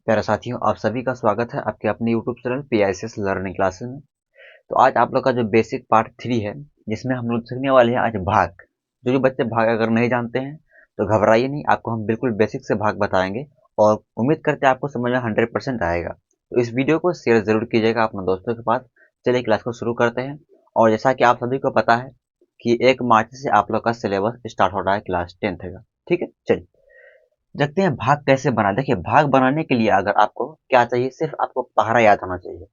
प्यारे साथियों, आप सभी का स्वागत है आपके अपने YouTube channel PICS learning classes में। तो आज आप लोग का जो बेसिक पार्ट 3 है, जिसमें हम लोग सीखने वाले हैं आज भाग। जो बच्चे भाग अगर नहीं जानते हैं तो घबराइए नहीं, आपको हम बिल्कुल बेसिक से भाग बताएंगे और उम्मीद करते हैं आपको समझ में 100% आएगा। तो इस वीडियो को शेयर जरूर कीजिएगा अपने दोस्तों के पास। चलिए क्लास को शुरू करते हैं। और जैसा कि आप सभी को पता है कि 1 मार्च से आप लोग का सिलेबस स्टार्ट हो रहा है क्लास 10th का। ठीक है, चलिए देखते हैं भाग कैसे बना। देखिए, भाग बनाने के लिए अगर आपको क्या चाहिए, सिर्फ आपको पहाड़ा याद होना चाहिए।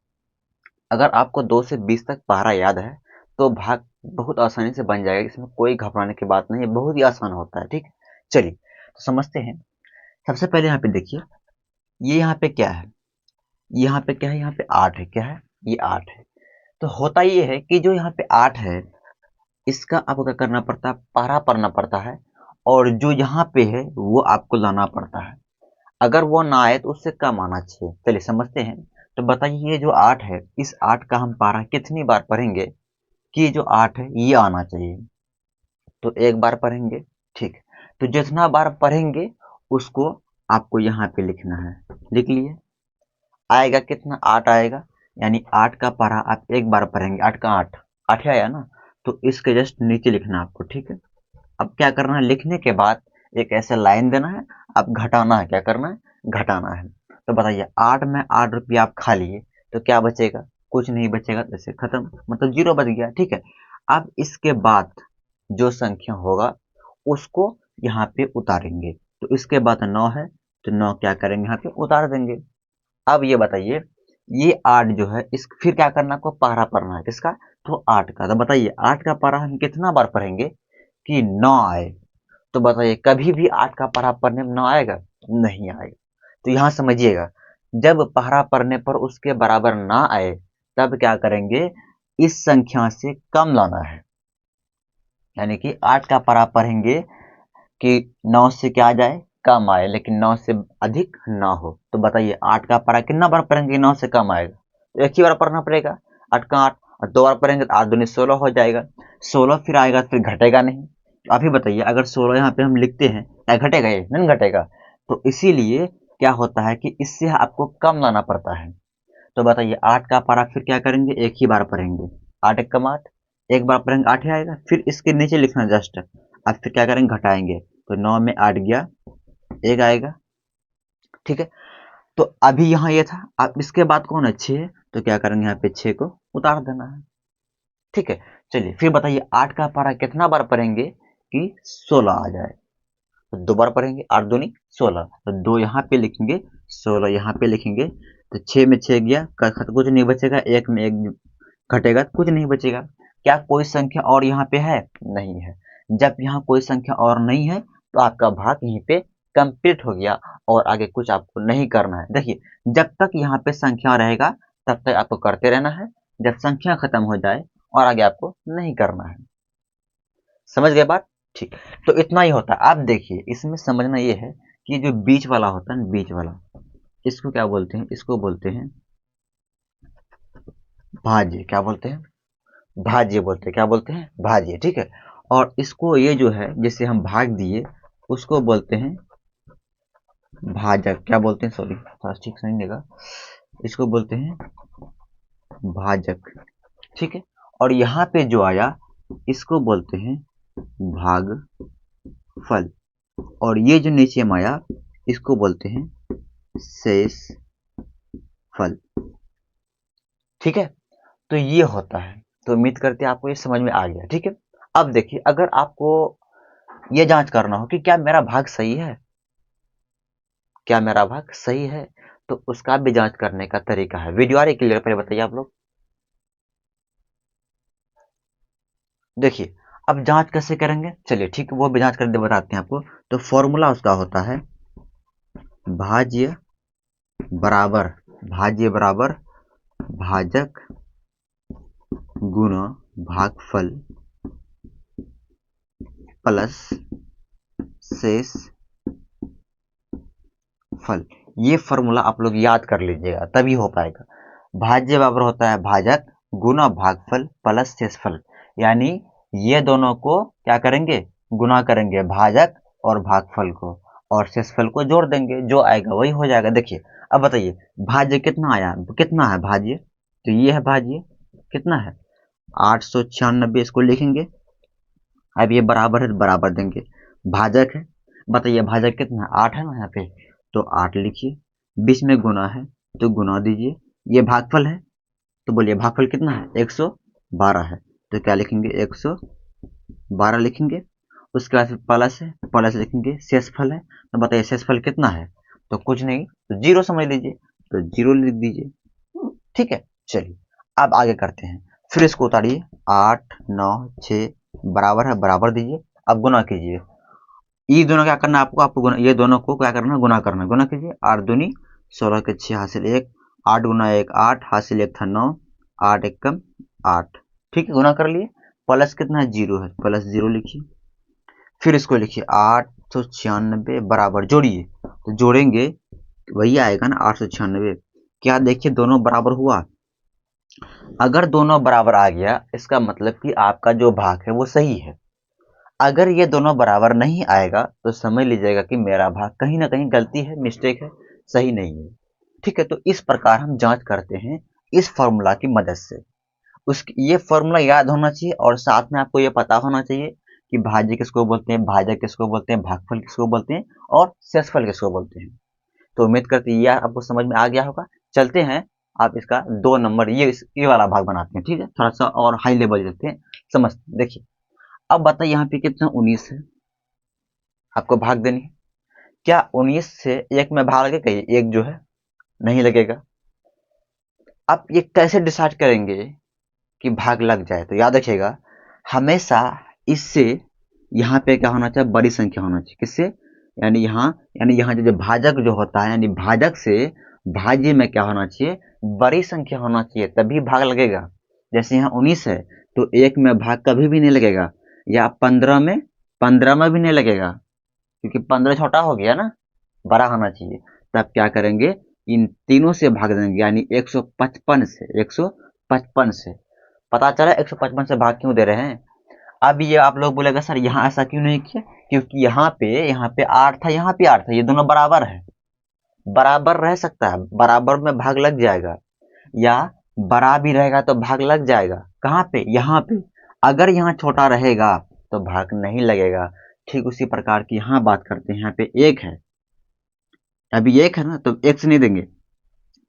अगर आपको 2 से 20 तक पहाड़ा याद है तो भाग बहुत आसानी से बन जाएगा। इसमें कोई घबराने की बात नहीं है, बहुत ही आसान होता है। ठीक, चलिए तो समझते हैं। सबसे पहले यहाँ पे देखिए, ये यहाँ पे क्या है, यहाँ पे क्या है, यहाँ पे 8 है। क्या है, ये 8 है। तो होता ये है कि जो यहाँ पे 8 है, इसका आपको क्या करना पड़ता है, पहाड़ा पढ़ना पड़ता है। और जो यहाँ पे है वो आपको लाना पड़ता है। अगर वो ना आए तो उससे कम आना चाहिए। चलिए समझते हैं। तो बताइए, ये जो 8 है, इस 8 का हम पारा कितनी बार पढ़ेंगे कि जो 8 है ये आना चाहिए। तो एक बार पढ़ेंगे। ठीक, तो जितना बार पढ़ेंगे उसको आपको यहाँ पे लिखना है। लिख लिए, आएगा कितना, 8 आएगा। यानी 8 का पारा आप एक बार पढ़ेंगे। 8 का 8, 8 आया ना। तो इसके जस्ट नीचे लिखना है आपको। ठीक है, अब क्या करना है, लिखने के बाद एक ऐसे लाइन देना है। अब घटाना है, क्या करना है, घटाना है। तो बताइए, 8 में 8 रुपया आप खा लिए तो क्या बचेगा, कुछ नहीं बचेगा। जैसे खत्म, मतलब जीरो बच गया। ठीक है, अब इसके बाद जो संख्या होगा उसको यहाँ पे उतारेंगे। तो इसके बाद 9 है तो 9 क्या करेंगे, यहाँ पे उतार देंगे। अब ये बताइए, ये 8 जो है, इस फिर क्या करना, आपको पहाड़ा पढ़ना है। किसका, तो 8 का। तो बताइए 8 का पहाड़ा हम कितना बार पढ़ेंगे कि 9 आए। तो बताइए, कभी भी 8 का पहाड़ा पढ़ने में 9 आएगा, नहीं आएगा। तो यहाँ समझिएगा, जब पहाड़ा पढ़ने पर उसके बराबर ना आए तब क्या करेंगे, इस संख्या से कम लाना है। यानी कि 8 का पहाड़ा पढ़ेंगे कि 9 से क्या आ जाए, कम आए, लेकिन 9 से अधिक ना हो। तो बताइए 8 का पढ़ा कितना बार पढ़ेंगे 9 से कम आएगा, तो एक ही बार पढ़ना पड़ेगा। 8 का 8, और 2 बार पढ़ेंगे तो 8 दूनी 16 हो जाएगा। 16 फिर आएगा, फिर घटेगा नहीं। तो आप ही बताइए, अगर 16 यहाँ पे हम लिखते हैं, क्या घटेगा, ये नहीं घटेगा। तो इसीलिए क्या होता है कि इससे आपको कम लाना पड़ता है। तो बताइए 8 का पारा फिर क्या करेंगे, एक ही बार पढ़ेंगे। 8 एक कम 8, एक बार पढ़ेंगे 8 ही आएगा। फिर इसके नीचे लिखना जस्ट। अब फिर क्या करेंगे, घटाएंगे। तो 9 में 8 गया, एक आएगा। ठीक है, तो अभी यहाँ ये था। अब इसके बाद कौन है, 6। तो क्या करेंगे, यहाँ पे 6 को उतार देना है। ठीक है, चलिए फिर बताइए 8 का पारा कितना बार पढ़ेंगे कि 16 आ जाए। तो 2 बार पढ़ेंगे, 8 दूनी 16। तो 2 यहाँ पे लिखेंगे, 16 यहाँ पे लिखेंगे। तो 6 में 6 गया, कुछ नहीं बचेगा। 1 में 1 घटेगा, कुछ नहीं बचेगा। क्या कोई संख्या और यहाँ पे है, नहीं है। जब यहाँ कोई संख्या और नहीं है तो आपका भाग यहीं पे कंप्लीट हो गया और आगे कुछ आपको नहीं करना है। देखिए, जब तक यहाँ पे संख्या रहेगा तब तक आपको करते रहना है। जब संख्या खत्म हो जाए और आगे आपको नहीं करना है। समझ गए बात, ठीक। तो इतना ही होता है। आप देखिए, इसमें समझना ये है कि जो बीच वाला होता है, बीच वाला, इसको क्या बोलते हैं, इसको बोलते हैं भाज्य। क्या बोलते हैं, भाज्य बोलते हैं। क्या बोलते हैं, भाज्य। ठीक है, और इसको ये जो है, जिसे हम भाग दिए, उसको बोलते हैं भाजक। क्या बोलते हैं, सॉरी थोड़ा ठीक से नहीं देगा, इसको बोलते हैं भाजक। ठीक है, और यहाँ पे जो आया इसको बोलते हैं भागफल। और ये जो नीचे में आया इसको बोलते हैं शेष फल। ठीक है, तो ये होता है। तो उम्मीद करते हैं आपको ये समझ में आ गया। ठीक है, अब देखिए, अगर आपको ये जांच करना हो कि क्या मेरा भाग सही है, क्या मेरा भाग सही है, तो उसका भी जांच करने का तरीका है। वीडियो आ रही क्लियर, पहले बताइए आप लोग। देखिए, अब जांच कैसे करेंगे, चलिए ठीक है, वो भी जांच करके बताते हैं आपको। तो फॉर्मूला उसका होता है भाज्य बराबर, भाज्य बराबर भाजक गुना भागफल प्लस शेष फल। ये फॉर्मूला आप लोग याद कर लीजिएगा, तभी हो पाएगा। भाज्य बराबर होता है भाजक गुना भागफल प्लस शेषफल। यानी ये दोनों को क्या करेंगे, गुना करेंगे, भाजक और भागफल को, और शेषफल को जोड़ देंगे। जो आएगा वही हो जाएगा। देखिए, अब बताइए भाज्य कितना आया, कितना है भाज्य, तो ये है भाज्य, कितना है 896, इसको लिखेंगे। अब ये बराबर है तो बराबर देंगे, भाजक है, बताइए भाजक कितना है 8 है ना यहाँ पे, तो 8 लिखिए, बीच में गुना है तो गुना दीजिए, ये भागफल है तो बोलिए भागफल कितना है 112 है, तो क्या लिखेंगे 112 लिखेंगे। उसके बाद फिर प्लस है, प्लस लिखेंगे, शेषफल है तो बताइए शेषफल कितना है, तो कुछ नहीं तो जीरो समझ लीजिए, तो जीरो लिख दीजिए। ठीक है, चलिए अब आगे करते हैं, फिर इसको उतारिए, 8 9 6 बराबर है, बराबर दीजिए, अब गुना कीजिए, ये दोनों क्या करना है आपको, गुना, ये दोनों को क्या करना है, गुना करना है, गुना कीजिए, 8 दूनी 16 के 6 हासिल 1, 8 गुना 1 8 हासिल 1 था 9, 8 1 कम 8। ठीक है, गुना कर लिए, प्लस कितना है जीरो है, प्लस जीरो लिखिए, फिर इसको लिखिए 896 बराबर जोड़िए, तो जोड़ेंगे वही आएगा ना 896, क्या देखिए दोनों बराबर हुआ, अगर दोनों बराबर आ गया इसका मतलब कि आपका जो भाग है वो सही है, अगर ये दोनों बराबर नहीं आएगा तो समझ लीजिएगा कि मेरा भाग कहीं ना कहीं गलती है, मिस्टेक है, सही नहीं है। ठीक है, तो इस प्रकार हम जांच करते हैं इस फॉर्मूला की मदद से। उसकी ये फॉर्मूला याद होना चाहिए और साथ में आपको ये पता होना चाहिए कि भाज्य किसको बोलते हैं, भाजक किसको बोलते हैं, भागफल किसको बोलते हैं और शेषफल किसको बोलते हैं। तो उम्मीद करते हैं ये आपको समझ में आ गया होगा। चलते हैं, आप इसका 2 नंबर ये वाला भाग बनाते हैं, ठीक है, थोड़ा सा और हाई लेवल देते हैं, समझते हैं। देखिए अब बताइए यहाँ पे कितना 19 है, आपको भाग देनी है, क्या 19 से एक में भाग लगे, कहिए एक जो है नहीं लगेगा। आप ये कैसे डिसाइड करेंगे कि भाग लग जाए, तो याद रखिएगा हमेशा इससे यहाँ पे क्या होना चाहिए, बड़ी संख्या होना चाहिए, किससे, यानी यहाँ जो भाजक जो होता है, यानी भाजक से भाज्य में क्या होना चाहिए, बड़ी संख्या होना चाहिए, तभी भाग लगेगा। जैसे यहाँ 19 है तो एक में भाग कभी भी नहीं लगेगा, या 15 में भी नहीं लगेगा, क्योंकि 15 छोटा हो गया ना, बड़ा होना चाहिए। तब क्या करेंगे, इन तीनों से भाग देंगे, यानी 155 से, 155 से। पता चला 155 से भाग क्यों दे रहे हैं। अब ये आप लोग बोलेगा सर यहाँ ऐसा क्यों नहीं किया, क्योंकि यहाँ पे 8 था, यहाँ पे 8 था, ये दोनों बराबर है, बराबर रह सकता है, बराबर में भाग लग जाएगा, या बड़ा भी रहेगा तो भाग लग जाएगा, कहाँ पे, यहाँ पे। अगर यहाँ छोटा रहेगा तो भाग नहीं लगेगा। ठीक उसी प्रकार की यहाँ बात करते हैं, यहाँ पे एक है, अभी एक है ना, तो एक से नहीं देंगे,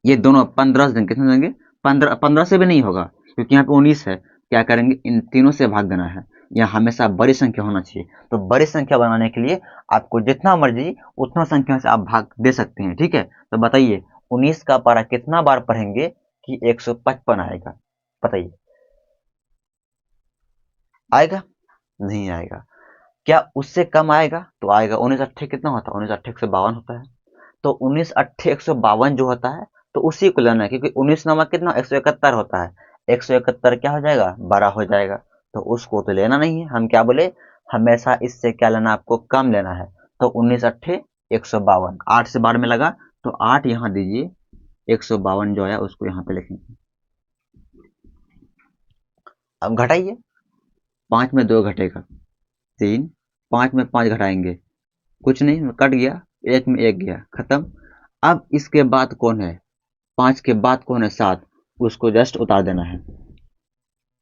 ये दोनों 15 से देंगे, कितने देंगे, 15 से भी नहीं होगा, क्योंकि यहाँ पे 19 है, क्या करेंगे इन तीनों से भाग देना है, यहाँ हमेशा बड़ी संख्या होना चाहिए। तो बड़ी संख्या बनाने के लिए आपको जितना मर्जी उतना संख्या से आप भाग दे सकते हैं। ठीक है, तो बताइए 19 का पारा कितना बार पढ़ेंगे कि 155 आएगा, बताइए आएगा, नहीं आएगा। क्या उससे कम आएगा, तो आएगा, 19 अट्ठे कितना होता है, 19 अट्ठे 152 होता है, तो 19 अट्ठे 152 जो होता है तो उसी को लेना है, क्योंकि 19 नंबर कितना 171 होता है, 171 क्या हो जाएगा, 12 हो जाएगा, तो उसको तो लेना नहीं है। हम क्या बोले, हमेशा इससे क्या लेना, आपको कम लेना है, तो 19 अट्ठे 152, 8 से 12 में लगा तो 8 यहाँ दीजिए, 152 जो है उसको यहाँ पे लिखेंगे। अब घटाइए, 5 में 2 घटेगा 3, 5 में 5 घटाएंगे, कुछ नहीं कट गया, 1 में 1 गया, खत्म। अब इसके बाद कौन है, 5 के बाद कौन है 7, उसको जस्ट उतार देना है।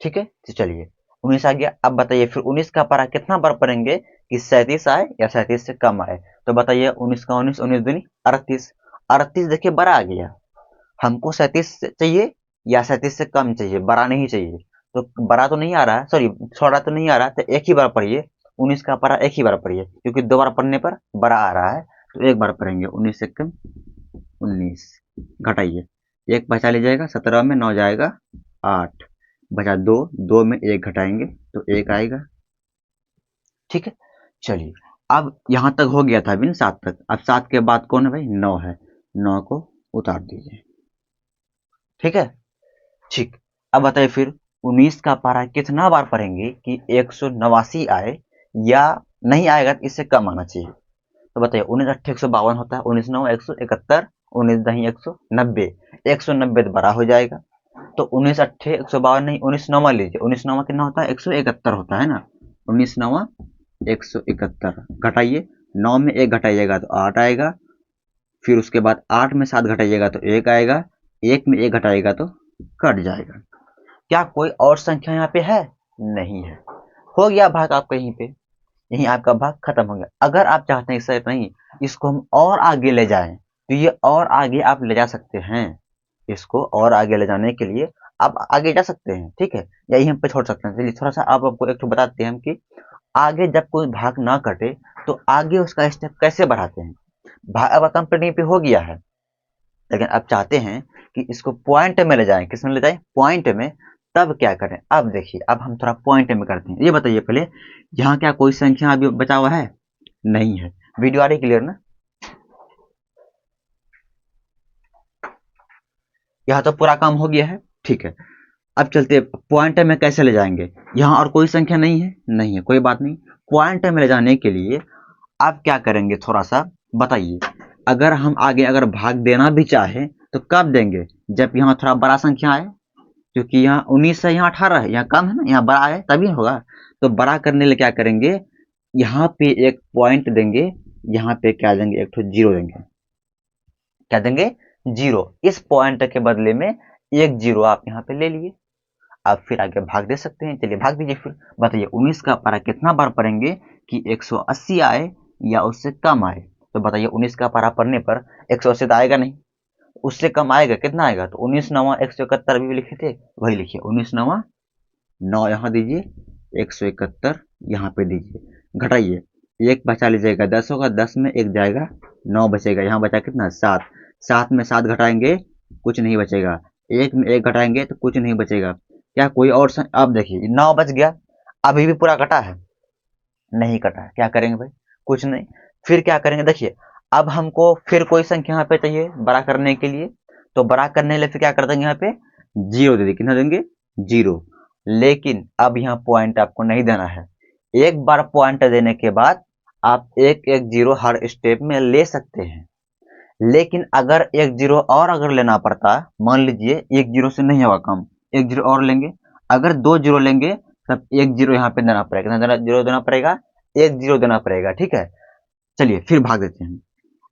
ठीक है, तो चलिए 19 आ गया। अब बताइए फिर 19 का पारा कितना बार पढ़ेंगे कि 37 आए या 37 से कम आए, तो बताइए 19 का 19, 19 दूनी 38, 38 देखिए बड़ा आ गया, हमको 37 चाहिए या 37 से कम चाहिए, बड़ा नहीं चाहिए, तो बड़ा तो नहीं आ रहा है, सॉरी छोटा तो नहीं आ रहा, तो एक ही बार पढ़िए 19 का पारा, एक ही बार पढ़िए, क्योंकि 2 बार पढ़ने पर बड़ा आ रहा है, तो एक बार पढ़ेंगे 19 से कम 19, घटाइए, एक बचा लीजिएगा, 17 में 9 जाएगा 8, बचा 2, 2 में 1 घटाएंगे तो 1 आएगा। ठीक है, चलिए अब यहाँ तक हो गया था, अभी 7 तक, अब 7 के बाद कौन है भाई, 9 है, 9 को उतार दीजिए। ठीक है, ठीक। अब बताइए फिर 19 का पारा कितना बार पढ़ेंगे कि 189 आए, या नहीं आएगा तो इससे कम आना चाहिए, तो बताइए 19 अट्ठे 152 होता है, 19 नौ 171, 19 दही 190, 190 तो बड़ा हो जाएगा, तो 19 अट्ठे 152 नहीं, 19 नवा लीजिए, 19 नवा कितना होता है 171 होता है ना, 19 नवा 171, घटाइए, 9 में 1 घटाइएगा तो 8 आएगा, फिर उसके बाद 8 में 7 घटाइएगा तो 1 आएगा, 1 में 1 घटाइएगा तो कट जाएगा। क्या कोई और संख्या यहाँ पे है? नहीं है। हो गया भाग आपका यहीं पे, यहीं आपका भाग खत्म हो गया। अगर आप चाहते हैं सर नहीं इसको हम और आगे ले जाएं तो ये और आगे आप ले जा सकते हैं। इसको और आगे ले जाने के लिए आप आगे जा सकते हैं, ठीक है, या यहीं पे छोड़ सकते हैं। चलिए थोड़ा सा आप आपको एक तो बताते हैं हम कि आगे जब कोई भाग ना कटे तो आगे उसका स्टेप कैसे बढ़ाते हैं। भाग अब कंप्लीट पे हो गया है, लेकिन अब चाहते हैं कि इसको पॉइंट में ले जाएं। किस में ले जाएं? पॉइंट में। तब क्या करें? अब देखिए, अब हम थोड़ा पॉइंट में करते हैं। ये बताइए पहले, यहाँ क्या कोई संख्या अभी बचा हुआ है? नहीं है। वीडियो आ रही क्लियर ना? यहाँ तो पूरा काम हो गया है, ठीक है। अब चलते पॉइंट में कैसे ले जाएंगे। यहाँ और कोई संख्या नहीं है? नहीं है, कोई बात नहीं। पॉइंट में ले जाने के लिए आप क्या करेंगे, थोड़ा सा बताइए। अगर हम आगे अगर भाग देना भी चाहें तो कब देंगे? जब यहाँ थोड़ा बड़ा संख्या आए, क्योंकि यहाँ 19 है, यहाँ 18 है, यहाँ कम है ना, यहाँ बड़ा है तभी होगा। तो बड़ा करने लिए क्या करेंगे, यहाँ पे एक पॉइंट देंगे, यहाँ पे क्या देंगे, एक तो जीरो देंगे। क्या देंगे? जीरो। इस पॉइंट के बदले में एक जीरो आप यहाँ पे ले लिए। आप फिर आगे भाग दे सकते हैं। चलिए भाग दीजिए फिर। बताइए 19 का पारा कितना बार पढ़ेंगे कि 180 आए या उससे कम आए। तो बताइए 19 का पारा पढ़ने पर 180 तो आएगा नहीं, उससे कम आएगा। कितना आएगा? तो 19 नवा 171 अभी भी लिखे थे, वही लिखिए। 19 नवा 9 यहाँ दीजिए, 171 यहाँ पे दीजिए। घटाइए, एक बचा लीजिएगा, 10 होगा, 10 में एक जाएगा, 9 बचेगा। यहाँ बचा कितना? 7। 7 में 7 घटाएंगे कुछ नहीं बचेगा, 1 में 1 घटाएंगे तो कुछ नहीं बचेगा। क्या कोई और अब देखिए 9 बच गया, अभी भी पूरा कटा है? नहीं कटा है। क्या करेंगे भाई? कुछ नहीं। फिर क्या करेंगे, देखिए अब हमको फिर कोई संख्या यहाँ पे चाहिए बड़ा करने के लिए। तो बड़ा करने के लिए फिर क्या कर देंगे, यहाँ पे जीरो दे देंगे। कितना देंगे? जीरो। लेकिन अब यहाँ पॉइंट आपको नहीं देना है। एक बार पॉइंट देने के बाद आप एक एक जीरो हर स्टेप में ले सकते हैं। लेकिन अगर एक जीरो और अगर लेना पड़ता, मान लीजिए एक जीरो से नहीं होगा काम, एक जीरो और लेंगे। अगर दो जीरो लेंगे तब एक जीरो यहाँ पे देना पड़ेगा। कितना जीरो देना पड़ेगा? एक जीरो देना पड़ेगा, ठीक है। चलिए फिर भाग देते हैं।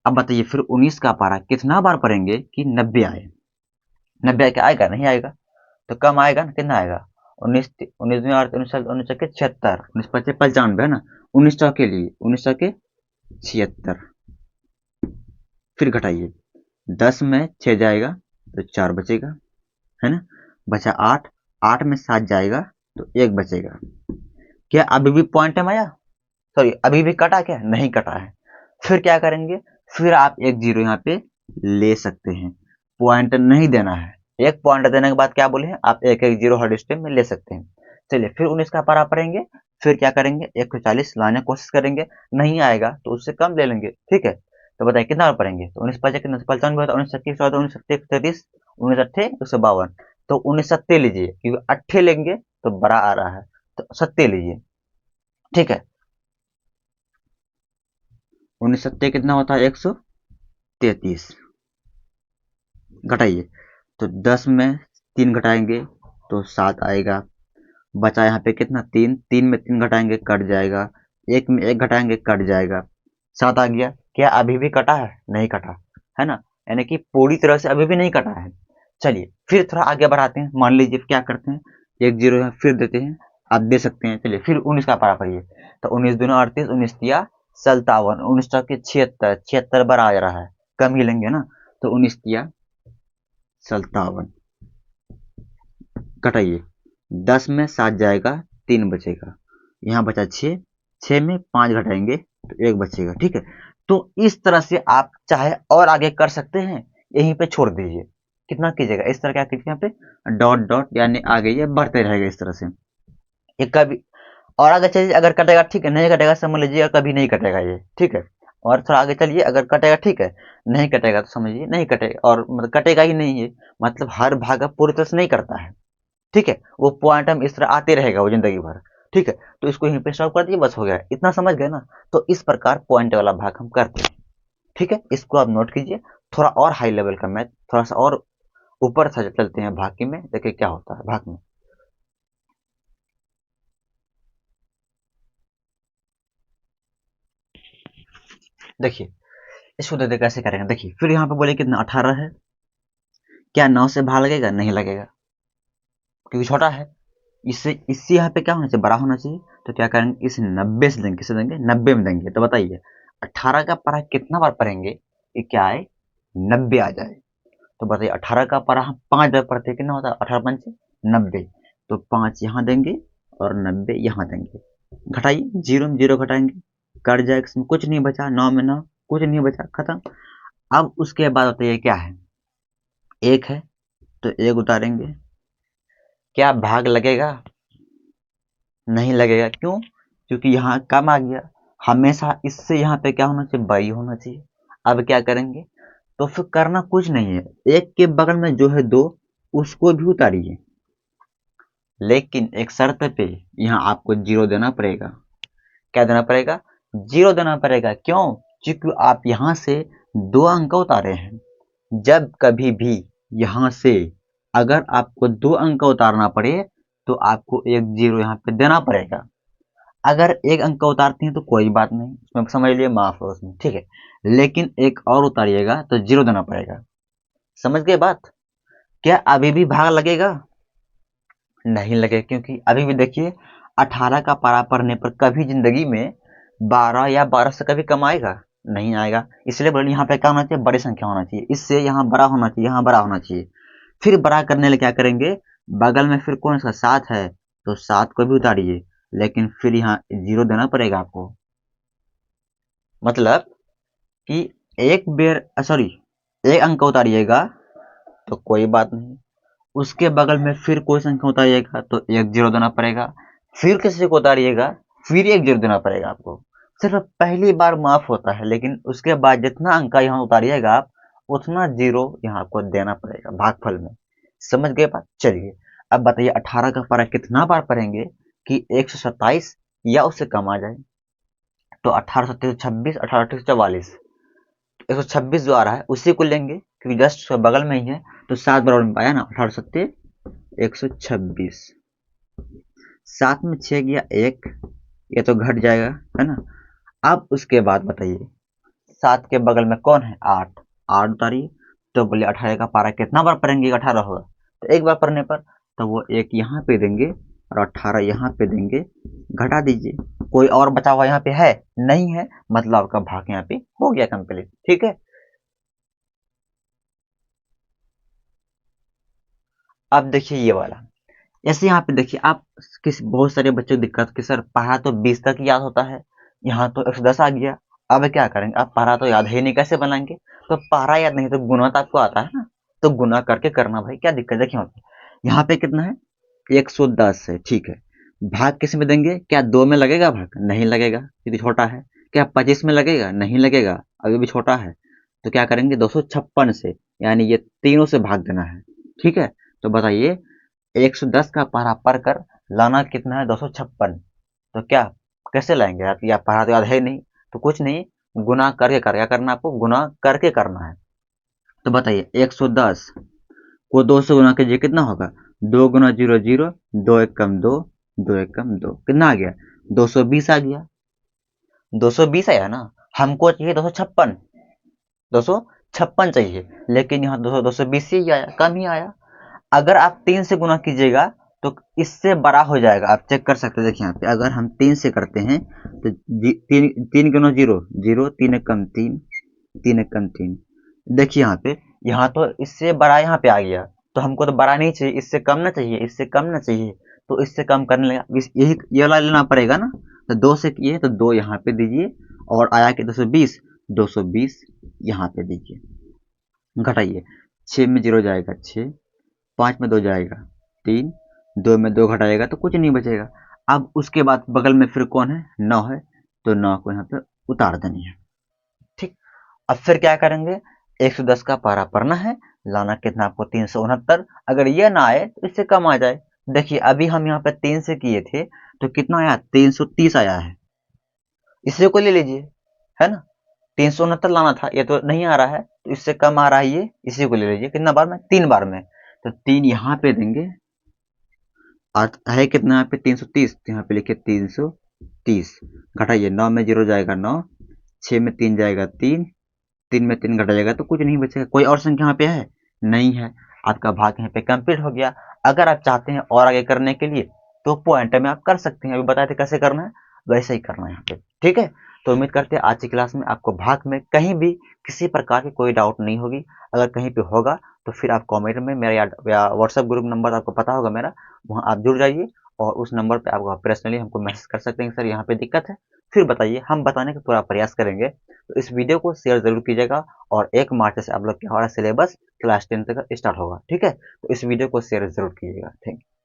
अब बताइए फिर 19 का पारा कितना बार पढ़ेंगे कि 90 आए? 90 क्या आएगा? नहीं आएगा। तो कम आएगा ना, कितना आएगा? 19 19 में 19 19 के 76, 19 पचे 95 है ना। 19 के लिए 19 के 76। फिर घटाइए, 10 में 6 जाएगा तो 4 बचेगा, है ना। बचा 8, 8 में 7 जाएगा तो 1 बचेगा। क्या अभी भी पॉइंट में आया? सॉरी, अभी भी कटा क्या? नहीं कटा है। फिर क्या करेंगे, फिर आप एक जीरो यहाँ पे ले सकते हैं। पॉइंट नहीं देना है। एक पॉइंट देने के बाद क्या बोले हैं, आप एक एक जीरो हर स्टेप में ले सकते हैं। चलिए फिर 19 का पारा पढ़ेंगे। फिर क्या करेंगे, 140 लाने की कोशिश करेंगे, नहीं आएगा तो उससे कम ले लेंगे, ठीक है। तो बताइए कितना बार पढ़ेंगे। तो 19 पचे कितना? 95 होता है, 19 छक्के 14, 19 सत्ते 33, 19 अट्ठे 152। तो 19 सत्ते लीजिए, क्योंकि अट्ठे लेंगे तो बड़ा आ रहा है, तो सत्ते लीजिए, ठीक है। 19 सत्ते कितना होता है? 133। घटाइए, तो 10 में 3 घटाएंगे तो 7 आएगा। बचा यहाँ पे कितना? 3, 3 में 3 घटाएंगे कट जाएगा, 1 में 1 घटाएंगे कट जाएगा, 7 आ गया। क्या अभी भी कटा है? नहीं कटा है ना, यानी कि पूरी तरह से अभी भी नहीं कटा है। चलिए फिर थोड़ा आगे बढ़ाते हैं। मान लीजिए क्या करते हैं, एक जीरो यहाँ फिर देते हैं, आप दे सकते हैं। चलिए फिर 19 का पारा पढ़िए। तो 19 दूना 38, 19 तिया 57, 19 के 76, 76 बार आ रहा है, कम ही लेंगे ना। तो 19 तिया 57। घटाइए, 10 में 7 जाएगा, 3 बचेगा। यहाँ बचा 6, 6 में 5 घटाएंगे तो 1 बचेगा, ठीक है। तो इस तरह से आप चाहे और आगे कर सकते हैं, यहीं पे छोड़ दीजिए। कितना कीजिएगा, इस तरह क्या कीजिए, यहाँ पे डॉट डॉट, यानी आगे ये बढ़ते रहेगा इस तरह से। ये कभी और आगे चलिए, अगर कटेगा ठीक है, नहीं कटेगा समझ लीजिए कभी नहीं कटेगा ये, ठीक है। और थोड़ा आगे चलिए, अगर कटेगा ठीक है, नहीं कटेगा तो समझिए नहीं कटेगा, और मतलब कटेगा ही नहीं है, मतलब हर भाग पूरी तरह से नहीं करता है, ठीक है। वो पॉइंट हम इस तरह आते रहेगा वो जिंदगी भर, ठीक है। तो इसको यहीं पे स्टॉप कर दिए, बस हो गया। इतना समझ गए ना। तो इस प्रकार पॉइंट वाला भाग हम करते हैं, ठीक है। इसको आप नोट कीजिए। थोड़ा और हाई लेवल का मैथ, थोड़ा सा और ऊपर से चलते हैं भाग में, देखिए क्या होता है भाग में। देखिए इसको दे दे कैसे करेंगे, देखिए फिर यहाँ पे बोले कितना 18 है, क्या 9 से भाग लगेगा, नहीं लगेगा क्योंकि छोटा है। इससे इससे यहाँ पे क्या होना चाहिए, बड़ा होना चाहिए। तो क्या करेंगे, इस 90 से देंगे, किसे देंगे, 90 में देंगे। तो बताइए 18 का पारा कितना बार पढ़ेंगे कि क्या आए, 90 आ जाए। तो बताइए 18 का पारा हम 5 बार पढ़ते हैं, कितना होता है, 18 पंच 90। तो 5 यहाँ देंगे और 90 यहाँ देंगे। घटाइए, जीरो में जीरो घटाएंगे, कट जाएगा, इसमें कुछ नहीं बचा, 9 में 9 कुछ नहीं बचा, खत्म। अब उसके बाद बताइए क्या है, एक है तो एक उतारेंगे, क्या भाग लगेगा, नहीं लगेगा। क्यों, क्योंकि यहाँ कम आ गया। हमेशा इससे यहाँ पे क्या होना चाहिए, बाई होना चाहिए। अब क्या करेंगे, तो फिर करना कुछ नहीं है, एक के बगल में जो है दो, उसको भी उतारिए, लेकिन एक शर्त पे, यहाँ आपको जीरो देना पड़ेगा। क्या देना पड़ेगा, जीरो देना पड़ेगा। क्यों, क्योंकि आप यहाँ से 2 अंक उतारे हैं। जब कभी भी यहाँ से अगर आपको 2 अंक उतारना पड़े तो आपको एक जीरो यहाँ पे देना पड़ेगा। अगर 1 अंक उतारते हैं तो कोई बात नहीं, उसमें समझ लिए, माफ है उसमें, ठीक है। लेकिन एक और उतारिएगा तो जीरो देना पड़ेगा। समझ गए बात। क्या अभी भी भाग लगेगा, नहीं लगे, क्योंकि अभी भी देखिए 18 का पारा पढ़ने पर कभी जिंदगी में 12 या 12 से कभी कम आएगा, नहीं आएगा। इसलिए बोले यहाँ पे क्या होना चाहिए, बड़ी संख्या होना चाहिए, इससे यहाँ बड़ा होना चाहिए, यहाँ बड़ा होना चाहिए। फिर बड़ा करने के लिए क्या करेंगे, बगल में फिर कौन इसका 7 है, तो 7 को भी उतारिए, लेकिन फिर यहाँ जीरो देना पड़ेगा आपको। मतलब कि एक बेर सॉरी 1 अंक उतारिएगा तो कोई बात नहीं, उसके बगल में फिर कोई संख्या उतारिएगा तो एक जीरो देना पड़ेगा, फिर किसी को उतारिएगा फिर एक जीरो देना पड़ेगा आपको। सिर्फ पहली बार माफ होता है, लेकिन उसके बाद जितना अंक यहाँ उतारिएगा आप, उतना जीरो यहाँ आपको देना पड़ेगा भागफल में। समझ गए बात। चलिए अब बताइए 18 का पारा कितना बार पढ़ेंगे कि 127 या उससे कम आ जाए। तो 18 सत्ते 26, 18 44, 126 जो आ रहा है उसी को लेंगे क्योंकि जस्ट उसके बगल में ही है। तो 7 बराबर में पाया ना, 18 सत्ते 126, 7 में 6 गया 1, ये तो घट जाएगा, है ना। अब उसके बाद बताइए 7 के बगल में कौन है, 8, 8 उतारिए। तो बोले 18 का पारा कितना बार पढ़ेंगे, 18 होगा, तो एक बार पढ़ने पर तो वो एक यहाँ पे देंगे और 18 यहाँ पे देंगे, घटा दीजिए। कोई और बचा हुआ यहाँ पे है, नहीं है, मतलब आपका भाग यहाँ पे हो गया कंप्लीट, ठीक है। अब देखिए ये वाला, जैसे यहाँ पे देखिए आप, किसी बहुत सारे बच्चों को दिक्कत कि सर पढ़ा तो 20 तक याद होता है, यहाँ तो 110 आ गया। अब क्या करेंगे, आप पढ़ा तो याद है नहीं, कैसे बनाएंगे। तो पढ़ा याद नहीं तो गुना तो आपको आता है ना, तो गुना करके करना भाई, क्या दिक्कत है। देखिए यहाँ पे कितना है, 110 है, ठीक है। भाग किस में देंगे, क्या 2 में लगेगा भाग, नहीं लगेगा क्योंकि छोटा है। क्या 25 में लगेगा, नहीं लगेगा, अभी भी छोटा है। तो क्या करेंगे 256 से, यानी ये तीनों से भाग देना है, ठीक है। तो बताइए 110 का पारा पढ़कर लाना कितना है, 256। तो क्या कैसे लाएंगे आप, या पढ़ा तो याद है नहीं, तो कुछ नहीं, गुना करके कर, क्या करना आपको, गुना करके करना है। तो बताइए 110 को 2 से गुना कीजिए, कितना होगा, 2 गुना 0 0, 2 एक कम 2, 2 एक कम 2, कितना आ गया, 220 आ गया। 220 आया ना, हमको चाहिए 256, 256 चाहिए, लेकिन यहाँ 220 ही आया, कम ही आया। अगर आप 3 से गुना कीजिएगा तो इससे बड़ा हो जाएगा, आप चेक कर सकते हैं। देखिए यहाँ पे अगर हम 3 से करते हैं तो तीन, 3 गुना 0 0, 3 एक कम 3, 3 एक कम 3। देखिए यहाँ पे, यहाँ तो इससे बड़ा यहाँ पे आ गया, तो हमको तो बड़ा नहीं चाहिए, इससे कम ना चाहिए, इससे कम ना चाहिए। तो इससे कम करने लगा, यही ये वाला लेना पड़ेगा ना। तो 2 से किए तो 2 यहाँ पे दीजिए, और आया कि 220, 220 यहाँ पे दीजिए। घटाइए, 6 में 0 जाएगा 6, 5 में 2 जाएगा 3, 2 में 2 घटाएगा तो कुछ नहीं बचेगा। अब उसके बाद बगल में फिर कौन है, 9 है, तो 9 को यहाँ पे उतार देनी है, ठीक। अब फिर क्या करेंगे, 110 का पारा पढ़ना है, लाना कितना आपको 369। अगर ये ना आए तो इससे कम आ जाए। देखिए अभी हम यहाँ पे 3 से किए थे तो कितना आया, 330 आया है, इसी को ले लीजिए, है ना। 369 लाना था, ये तो नहीं आ रहा है, तो इससे कम आ रहा है, ये इसी को ले लीजिए। कितना बार में, 3 बार में। तो 3 यहाँ पे देंगे, और है कितना यहाँ पे 330, तो यहाँ पे लिखे 330। घटाइए, 9 में 0 जाएगा 9, 6 में 3 जाएगा 3, 3 में 3 घटा जाएगा तो कुछ नहीं बचेगा। कोई और संख्या यहाँ पे है? नहीं है। आपका भाग यहाँ पे कंप्लीट हो गया। अगर आप चाहते हैं और आगे करने के लिए तो पॉइंट में आप कर सकते हैं। अभी बताए थे कैसे करना है, वैसे ही करना है यहाँ पे। ठीक है, तो उम्मीद करते हैं आज की क्लास में आपको भाग में कहीं भी किसी प्रकार की कोई डाउट नहीं होगी। अगर कहीं पे होगा तो फिर आप कमेंट में मेरा या व्हाट्सएप ग्रुप नंबर आपको पता होगा मेरा, वहाँ आप जुड़ जाइए और उस नंबर पे आप पर्सनली हमको मैसेज कर सकते हैं, सर यहाँ पे दिक्कत है, फिर बताइए, हम बताने का पूरा प्रयास करेंगे। तो इस वीडियो को शेयर जरूर कीजिएगा और 1 मार्च से आप लोग का हमारा सिलेबस क्लास 10 तक स्टार्ट होगा। ठीक है, तो इस वीडियो को शेयर जरूर कीजिएगा। Thank you.